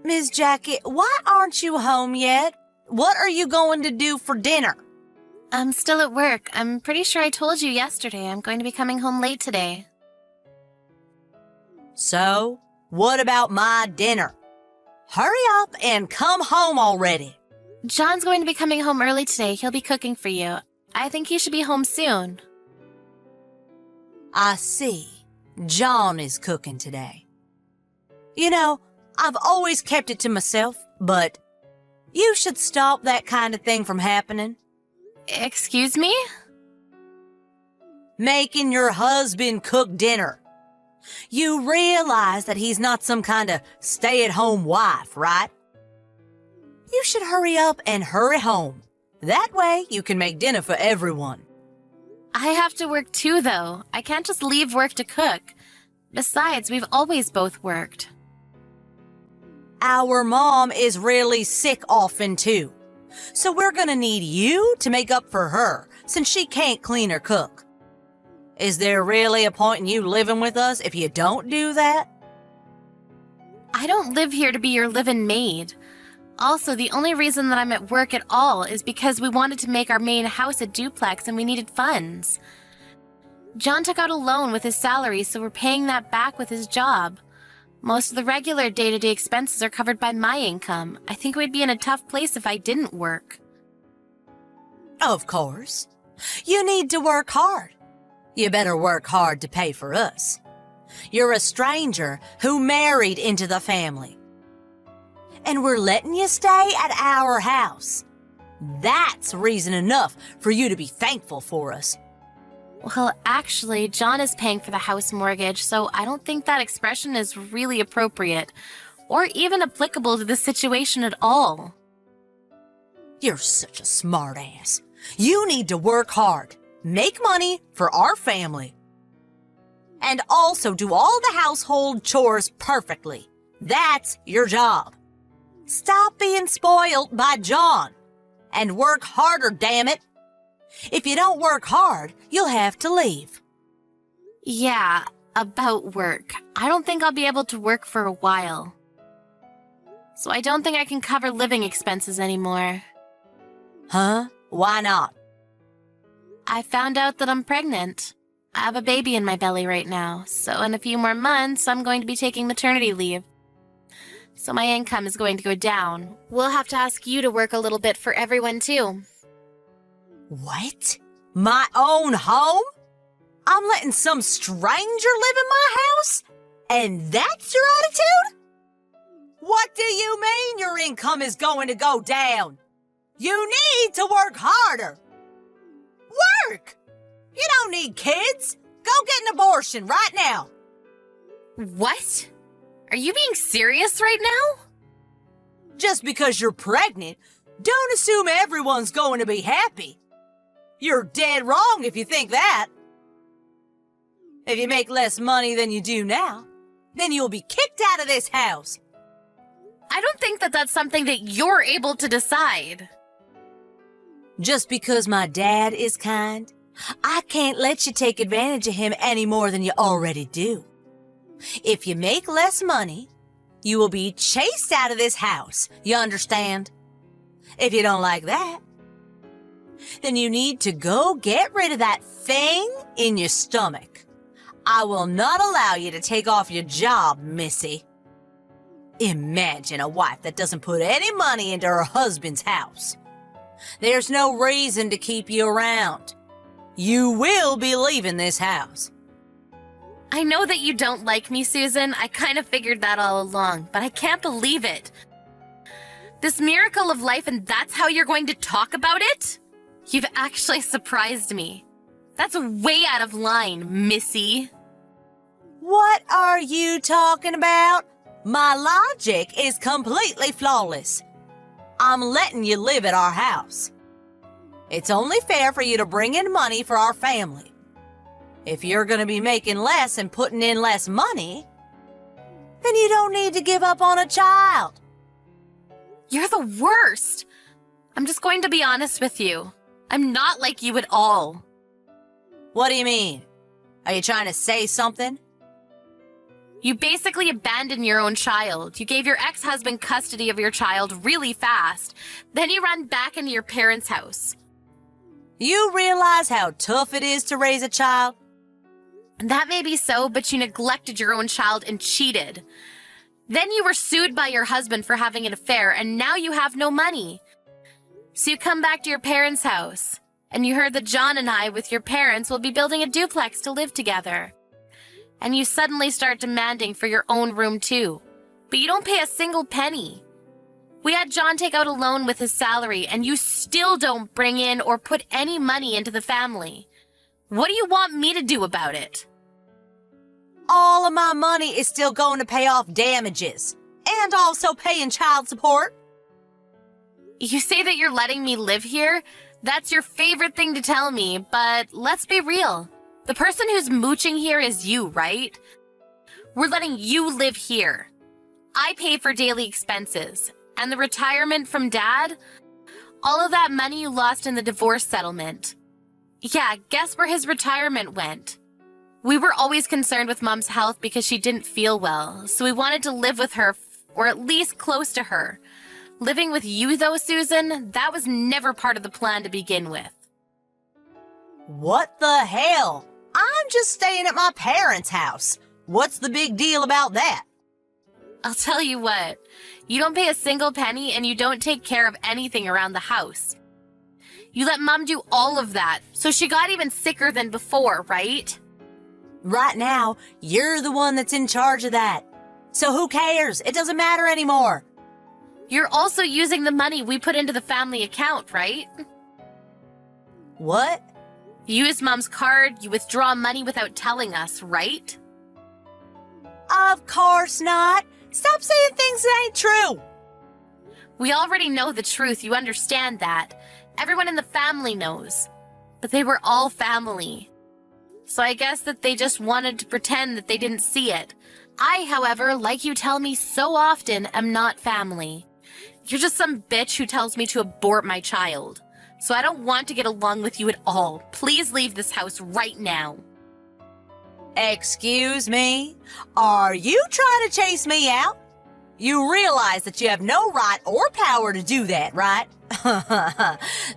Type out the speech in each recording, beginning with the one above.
Miss Jackie, why aren't you home yet? What are you going to do for dinner? I'm still at work. I'm pretty sure I told you yesterday I'm going to be coming home late today. So, what about my dinner? Hurry up and come home already. John's going to be coming home early today. He'll be cooking for you. I think he should be home soon. I see. John is cooking today. You know, I've always kept it to myself, but you should stop that kind of thing from happening. Excuse me? Making your husband cook dinner. You realize that he's not some kind of stay-at-home wife, right? You should hurry up and hurry home. That way you can make dinner for everyone. I have to work too, though. I can't just leave work to cook. Besides, we've always both worked. Our mom is really sick often, too. So we're gonna need you to make up for her, since she can't clean or cook. Is there really a point in you living with us if you don't do that? I don't live here to be your live-in maid. Also, the only reason that I'm at work at all is because we wanted to make our main house a duplex and we needed funds. John took out a loan with his salary, so we're paying that back with his job. Most of the regular day-to-day expenses are covered by my income. I think we'd be in a tough place if I didn't work. Of course. You need to work hard. You better work hard to pay for us. You're a stranger who married into the family. And we're letting you stay at our house. That's reason enough for you to be thankful for us. Well, actually, John is paying for the house mortgage, so I don't think that expression is really appropriate, or even applicable to this situation at all. You're such a smart ass. You need to work hard, make money for our family, and also do all the household chores perfectly. That's your job. Stop being spoiled by John, and work harder, damn it. If you don't work hard, you'll have to leave. Yeah, about work. I don't think I'll be able to work for a while. So I don't think I can cover living expenses anymore. Huh? Why not? I found out that I'm pregnant. I have a baby in my belly right now, so in a few more months, I'm going to be taking maternity leave. So my income is going to go down. We'll have to ask you to work a little bit for everyone, too. What? My own home? I'm letting some stranger live in my house? And that's your attitude? What do you mean your income is going to go down? You need to work harder. Work! You don't need kids. Go get an abortion right now. What? Are you being serious right now? Just because you're pregnant, don't assume everyone's going to be happy. You're dead wrong if you think that. If you make less money than you do now, then you'll be kicked out of this house. I don't think that that's something that you're able to decide. Just because my dad is kind, I can't let you take advantage of him any more than you already do. If you make less money, you will be chased out of this house, you understand? If you don't like that, then you need to go get rid of that thing in your stomach. I will not allow you to take off your job, Missy. Imagine a wife that doesn't put any money into her husband's house. There's no reason to keep you around. You will be leaving this house. I know that you don't like me, Susan. I kind of figured that all along, but I can't believe it. This miracle of life, and that's how you're going to talk about it? You've actually surprised me. That's way out of line, Missy. What are you talking about? My logic is completely flawless. I'm letting you live at our house. It's only fair for you to bring in money for our family. If you're going to be making less and putting in less money, then you don't need to give up on a child. You're the worst. I'm just going to be honest with you. I'm not like you at all. What do you mean? Are you trying to say something? You basically abandoned your own child. You gave your ex-husband custody of your child really fast. Then you ran back into your parents' house. You realize how tough it is to raise a child? That may be so, but you neglected your own child and cheated. Then you were sued by your husband for having an affair, and now you have no money. So you come back to your parents' house, and you heard that John and I, with your parents, will be building a duplex to live together. And you suddenly start demanding for your own room too. But you don't pay a single penny. We had John take out a loan with his salary, and you still don't bring in or put any money into the family. What do you want me to do about it? All of my money is still going to pay off damages, and also paying child support. You say that you're letting me live here? That's your favorite thing to tell me, but let's be real. The person who's mooching here is you, right? We're letting you live here. I pay for daily expenses. And the retirement from Dad? All of that money you lost in the divorce settlement. Yeah, guess where his retirement went? We were always concerned with Mom's health because she didn't feel well, so we wanted to live with her, or at least close to her. Living with you, though, Susan, that was never part of the plan to begin with. What the hell? I'm just staying at my parents' house. What's the big deal about that? I'll tell you what, you don't pay a single penny and you don't take care of anything around the house. You let Mom do all of that, so she got even sicker than before, right? Right now, you're the one that's in charge of that. So who cares? It doesn't matter anymore. You're also using the money we put into the family account, right? What? You use Mom's card, you withdraw money without telling us, right? Of course not. Stop saying things that ain't true. We already know the truth, you understand that. Everyone in the family knows. But they were all family. So I guess that they just wanted to pretend that they didn't see it. I, however, like you tell me so often, am not family. You're just some bitch who tells me to abort my child. So I don't want to get along with you at all. Please leave this house right now. Excuse me? Are you trying to chase me out? You realize that you have no right or power to do that, right?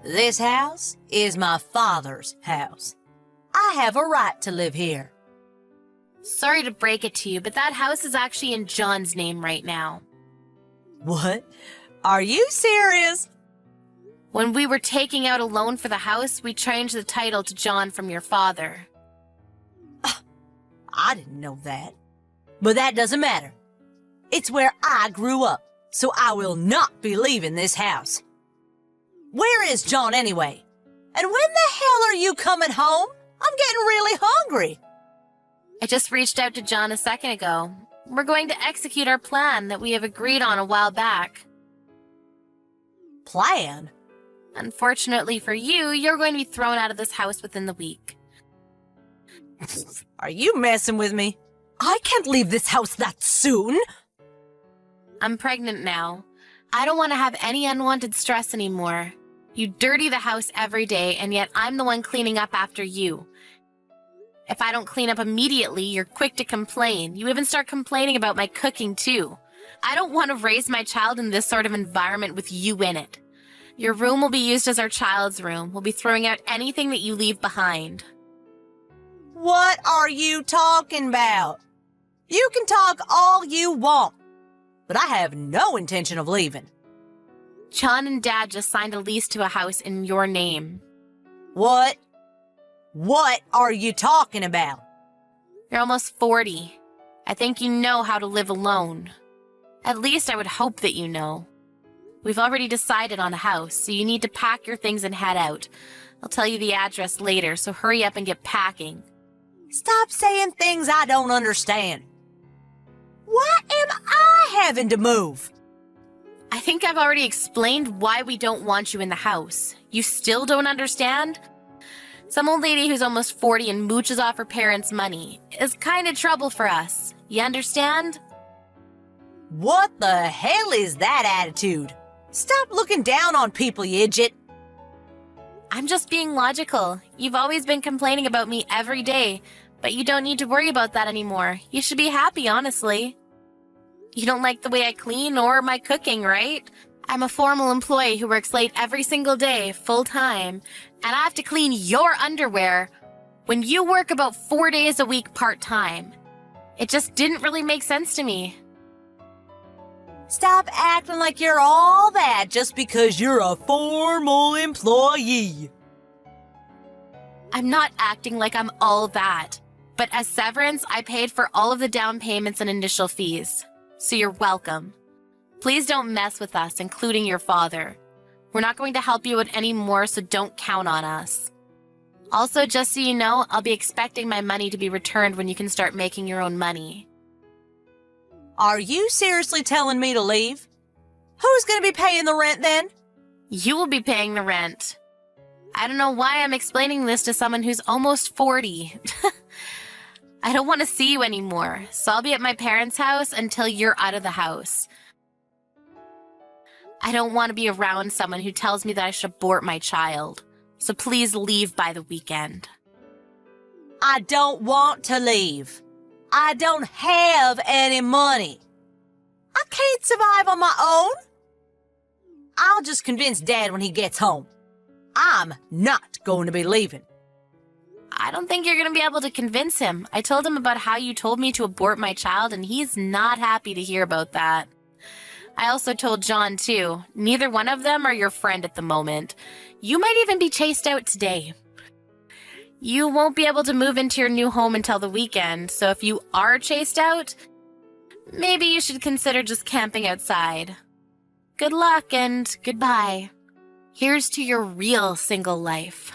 This house is my father's house. I have a right to live here. Sorry to break it to you, but that house is actually in John's name right now. What? Are you serious? When we were taking out a loan for the house, we changed the title to John from your father. I didn't know that. But that doesn't matter. It's where I grew up, so I will not be leaving this house. Where is John anyway? And when the hell are you coming home? I'm getting really hungry. I just reached out to John a second ago. We're going to execute our plan that we have agreed on a while back. Plan? Unfortunately for you, you're going to be thrown out of this house within the week. Are you messing with me? I can't leave this house that soon. I'm pregnant now. I don't want to have any unwanted stress anymore. You dirty the house every day, and yet I'm the one cleaning up after you. If I don't clean up immediately, you're quick to complain. You even start complaining about my cooking, too. I don't want to raise my child in this sort of environment with you in it. Your room will be used as our child's room. We'll be throwing out anything that you leave behind. What are you talking about? You can talk all you want, but I have no intention of leaving. John and Dad just signed a lease to a house in your name. What? What are you talking about? You're almost 40. I think you know how to live alone. At least I would hope that you know. We've already decided on a house, so you need to pack your things and head out. I'll tell you the address later, so hurry up and get packing. Stop saying things I don't understand. Why am I having to move? I think I've already explained why we don't want you in the house. You still don't understand? Some old lady who's almost 40 and mooches off her parents' money is kind of trouble for us. You understand? What the hell is that attitude? Stop looking down on people, you idiot. I'm just being logical. You've always been complaining about me every day, But you don't need to worry about that anymore. You should be happy, honestly. You don't like the way I clean or my cooking, right? I'm a formal employee who works late every single day, full-time, and I have to clean your underwear when you work about 4 days a week part-time. It just didn't really make sense to me. Stop acting like you're all that just because you're a formal employee. I'm not acting like I'm all that, but as severance, I paid for all of the down payments and initial fees. So you're welcome. Please don't mess with us, including your father. We're not going to help you out anymore, so don't count on us. Also, just so you know, I'll be expecting my money to be returned when you can start making your own money. Are you seriously telling me to leave? Who's going to be paying the rent then? You will be paying the rent. I don't know why I'm explaining this to someone who's almost 40. I don't want to see you anymore, so I'll be at my parents' house until you're out of the house. I don't want to be around someone who tells me that I should abort my child, so please leave by the weekend. I don't want to leave. I don't have any money. I can't survive on my own. I'll just convince Dad when he gets home. I'm not going to be leaving. I don't think you're going to be able to convince him. I told him about how you told me to abort my child, and he's not happy to hear about that. I also told John, too. Neither one of them are your friend at the moment. You might even be chased out today. You won't be able to move into your new home until the weekend, so if you are chased out, maybe you should consider just camping outside. Good luck and goodbye. Here's to your real single life.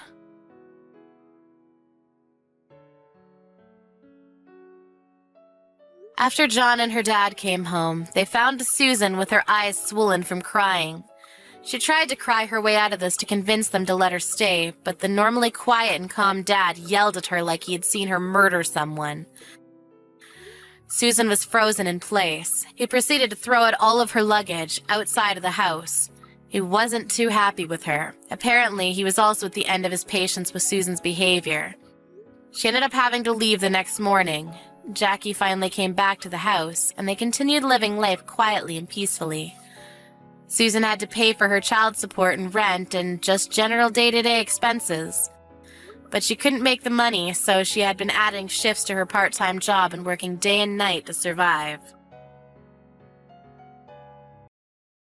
After John and her dad came home, they found Susan with her eyes swollen from crying. She tried to cry her way out of this to convince them to let her stay, but the normally quiet and calm dad yelled at her like he had seen her murder someone. Susan was frozen in place. He proceeded to throw out all of her luggage outside of the house. He wasn't too happy with her. Apparently, he was also at the end of his patience with Susan's behavior. She ended up having to leave the next morning. Jackie finally came back to the house, and they continued living life quietly and peacefully. Susan had to pay for her child support and rent and just general day-to-day expenses. But she couldn't make the money, so she had been adding shifts to her part-time job and working day and night to survive.